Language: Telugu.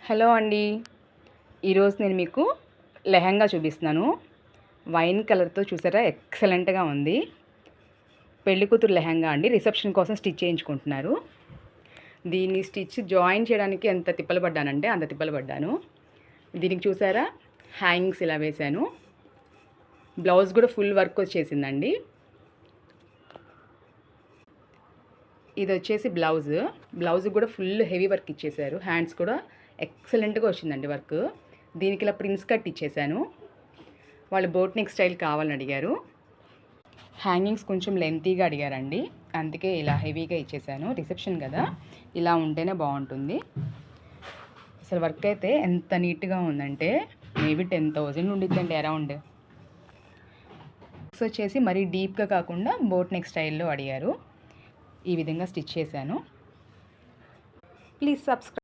హలో అండి. ఈరోజు నేను మీకు లెహంగా చూపిస్తున్నాను. వైన్ కలర్తో చూసారా, ఎక్సలెంట్గా ఉంది. పెళ్లి కూతురు లెహంగా అండి, రిసెప్షన్ కోసం స్టిచ్ చేయించుకుంటున్నారు. దీన్ని స్టిచ్ జాయిన్ చేయడానికి ఎంత తిప్పలు పడ్డానంటే అంత తిప్పలు పడ్డాను. దీనికి చూసారా, హ్యాంగింగ్స్ ఇలా వేశాను. బ్లౌజ్ కూడా ఫుల్ వర్క్ వచ్చేసిందండి. ఇది వచ్చేసి బ్లౌజ్ కూడా ఫుల్ హెవీ వర్క్ ఇచ్చేసారు. హ్యాండ్స్ కూడా ఎక్సలెంట్గా వచ్చిందండి వర్క్. దీనికి ఇలా ప్రిన్స్ కట్ ఇచ్చేసాను. వాళ్ళు బోట్ నెక్ స్టైల్ కావాలని అడిగారు. హ్యాంగింగ్స్ కొంచెం లెంతీగా అడిగారండి, అందుకే ఇలా హెవీగా ఇచ్చేసాను. రిసెప్షన్ కదా, ఇలా ఉంటేనే బాగుంటుంది. అసలు వర్క్ అయితే ఎంత నీట్గా ఉందంటే మేబీ 10,000 ఉండిద్దండి అరౌండ్. వచ్చేసి మరీ డీప్గా కాకుండా బోట్ నెక్ స్టైల్లో అడిగారు. ఈ విధంగా స్టిచ్ చేశాను. Please subscribe.